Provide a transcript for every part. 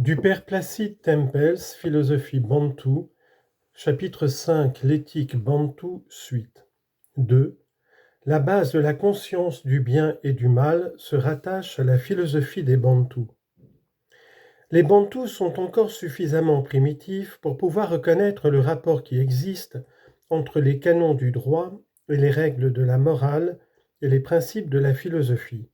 Du père Placide Tempels, Philosophie bantoue, chapitre 5, l'éthique bantoue, suite. 2. La base de la conscience du bien et du mal se rattache à la philosophie des bantous. Les bantous sont encore suffisamment primitifs pour pouvoir reconnaître le rapport qui existe entre les canons du droit et les règles de la morale et les principes de la philosophie.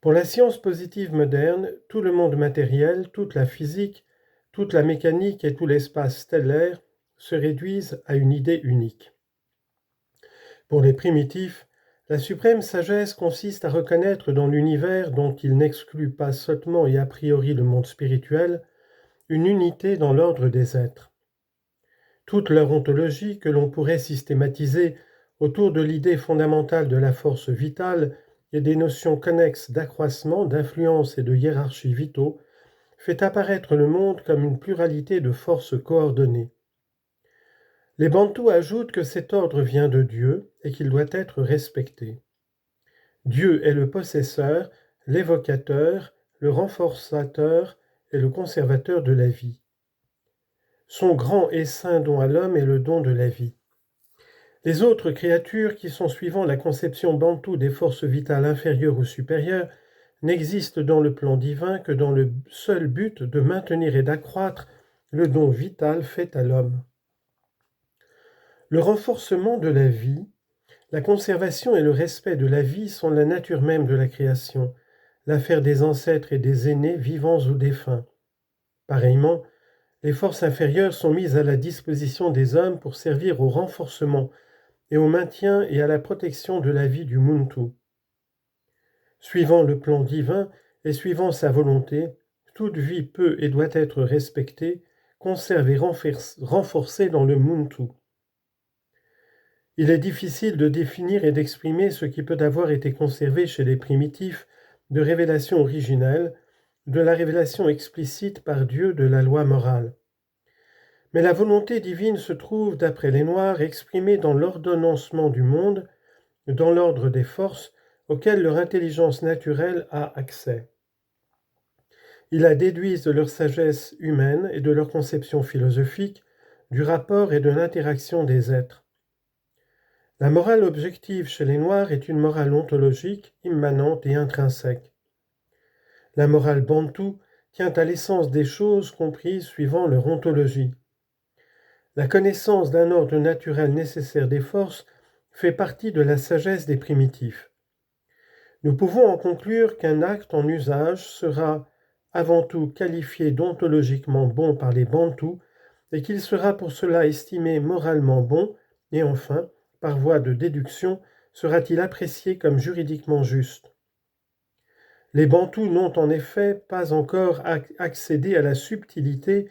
Pour la science positive moderne, tout le monde matériel, toute la physique, toute la mécanique et tout l'espace stellaire se réduisent à une idée unique. Pour les primitifs, la suprême sagesse consiste à reconnaître dans l'univers, dont il n'exclut pas sottement et a priori le monde spirituel, une unité dans l'ordre des êtres. Toute leur ontologie, que l'on pourrait systématiser autour de l'idée fondamentale de la force vitale et des notions connexes d'accroissement, d'influence et de hiérarchie vitaux, fait apparaître le monde comme une pluralité de forces coordonnées. Les bantous ajoutent que cet ordre vient de Dieu et qu'il doit être respecté. Dieu est le possesseur, l'évocateur, le renforçateur et le conservateur de la vie. Son grand et saint don à l'homme est le don de la vie. Les autres créatures qui sont suivant la conception bantoue des forces vitales inférieures ou supérieures n'existent dans le plan divin que dans le seul but de maintenir et d'accroître le don vital fait à l'homme. Le renforcement de la vie, la conservation et le respect de la vie sont la nature même de la création, l'affaire des ancêtres et des aînés, vivants ou défunts. Pareillement, les forces inférieures sont mises à la disposition des hommes pour servir au renforcement et au maintien et à la protection de la vie du Muntu. Suivant le plan divin et suivant sa volonté, toute vie peut et doit être respectée, conservée et renforcée dans le Muntu. Il est difficile de définir et d'exprimer ce qui peut avoir été conservé chez les primitifs de révélation originelle, de la révélation explicite par Dieu de la loi morale. Mais la volonté divine se trouve, d'après les Noirs, exprimée dans l'ordonnancement du monde, dans l'ordre des forces auxquelles leur intelligence naturelle a accès. Ils la déduisent de leur sagesse humaine et de leur conception philosophique, du rapport et de l'interaction des êtres. La morale objective chez les Noirs est une morale ontologique, immanente et intrinsèque. La morale bantoue tient à l'essence des choses comprises suivant leur ontologie. La connaissance d'un ordre naturel nécessaire des forces fait partie de la sagesse des primitifs. Nous pouvons en conclure qu'un acte en usage sera avant tout qualifié d'ontologiquement bon par les bantous et qu'il sera pour cela estimé moralement bon, et enfin, par voie de déduction, sera-t-il apprécié comme juridiquement juste. Les bantous n'ont en effet pas encore accédé à la subtilité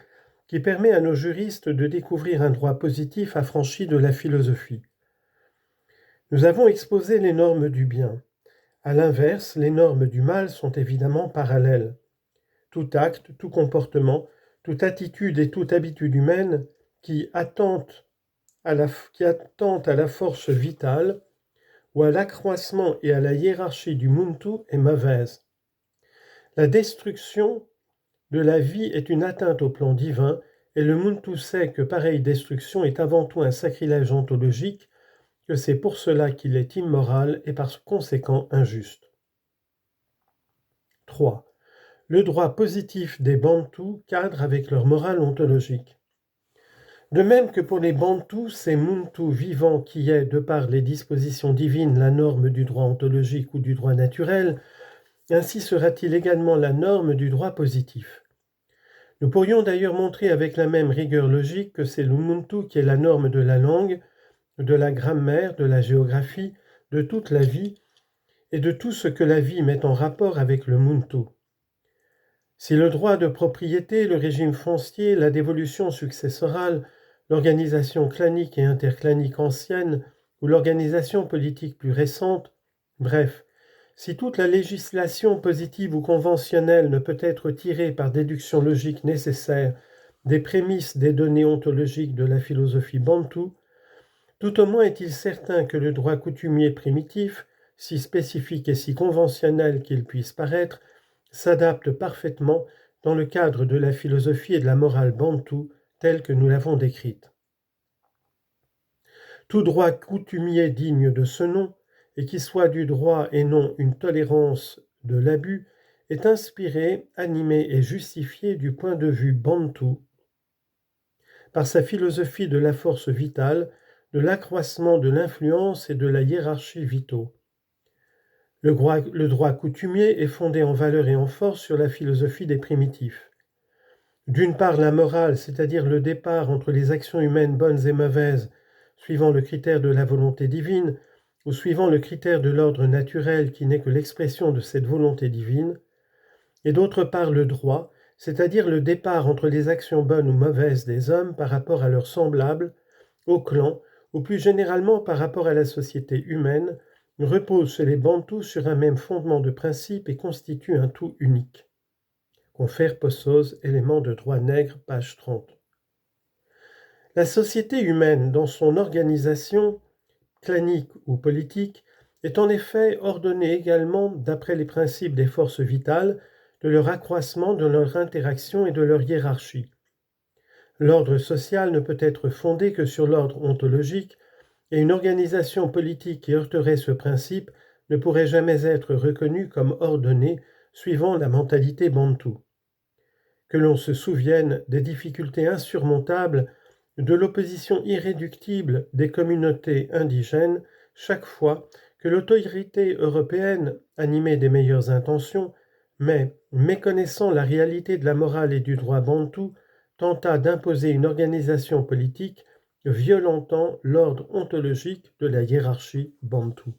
qui permet à nos juristes de découvrir un droit positif affranchi de la philosophie. Nous avons exposé les normes du bien. À l'inverse, les normes du mal sont évidemment parallèles. Tout acte, tout comportement, toute attitude et toute habitude humaine qui attente à la force vitale ou à l'accroissement et à la hiérarchie du Muntu est mauvaise. La destruction de la vie est une atteinte au plan divin, et le Muntu sait que pareille destruction est avant tout un sacrilège ontologique, que c'est pour cela qu'il est immoral et par conséquent injuste. 3. Le droit positif des bantous cadre avec leur morale ontologique. De même que pour les bantous, c'est Muntu vivant qui est, de par les dispositions divines, la norme du droit ontologique ou du droit naturel, ainsi sera-t-il également la norme du droit positif. Nous pourrions d'ailleurs montrer avec la même rigueur logique que c'est l'Umuntu qui est la norme de la langue, de la grammaire, de la géographie, de toute la vie et de tout ce que la vie met en rapport avec le Muntu. Si le droit de propriété, le régime foncier, la dévolution successorale, l'organisation clanique et interclanique ancienne ou l'organisation politique plus récente, bref, si toute la législation positive ou conventionnelle ne peut être tirée par déduction logique nécessaire des prémices des données ontologiques de la philosophie bantoue, tout au moins est-il certain que le droit coutumier primitif, si spécifique et si conventionnel qu'il puisse paraître, s'adapte parfaitement dans le cadre de la philosophie et de la morale bantoue telle que nous l'avons décrite. Tout droit coutumier digne de ce nom, et qui soit du droit et non une tolérance de l'abus, est inspiré, animé et justifié du point de vue bantou par sa philosophie de la force vitale, de l'accroissement de l'influence et de la hiérarchie vitaux. Le droit coutumier est fondé en valeur et en force sur la philosophie des primitifs. D'une part, la morale, c'est-à-dire le départ entre les actions humaines bonnes et mauvaises, suivant le critère de la volonté divine, ou suivant le critère de l'ordre naturel qui n'est que l'expression de cette volonté divine, et d'autre part le droit, c'est-à-dire le départ entre les actions bonnes ou mauvaises des hommes par rapport à leurs semblables, au clan, ou plus généralement par rapport à la société humaine, repose chez les Bantous sur un même fondement de principe et constitue un tout unique. Confère Possoz, éléments de droit nègre, page 30. La société humaine, dans son organisation, clanique ou politique, est en effet ordonnée également d'après les principes des forces vitales, de leur accroissement, de leur interaction et de leur hiérarchie. L'ordre social ne peut être fondé que sur l'ordre ontologique, et une organisation politique qui heurterait ce principe ne pourrait jamais être reconnue comme ordonnée suivant la mentalité bantoue. Que l'on se souvienne des difficultés insurmontables, de l'opposition irréductible des communautés indigènes chaque fois que l'autorité européenne, animée des meilleures intentions, mais méconnaissant la réalité de la morale et du droit bantou, tenta d'imposer une organisation politique violentant l'ordre ontologique de la hiérarchie bantoue.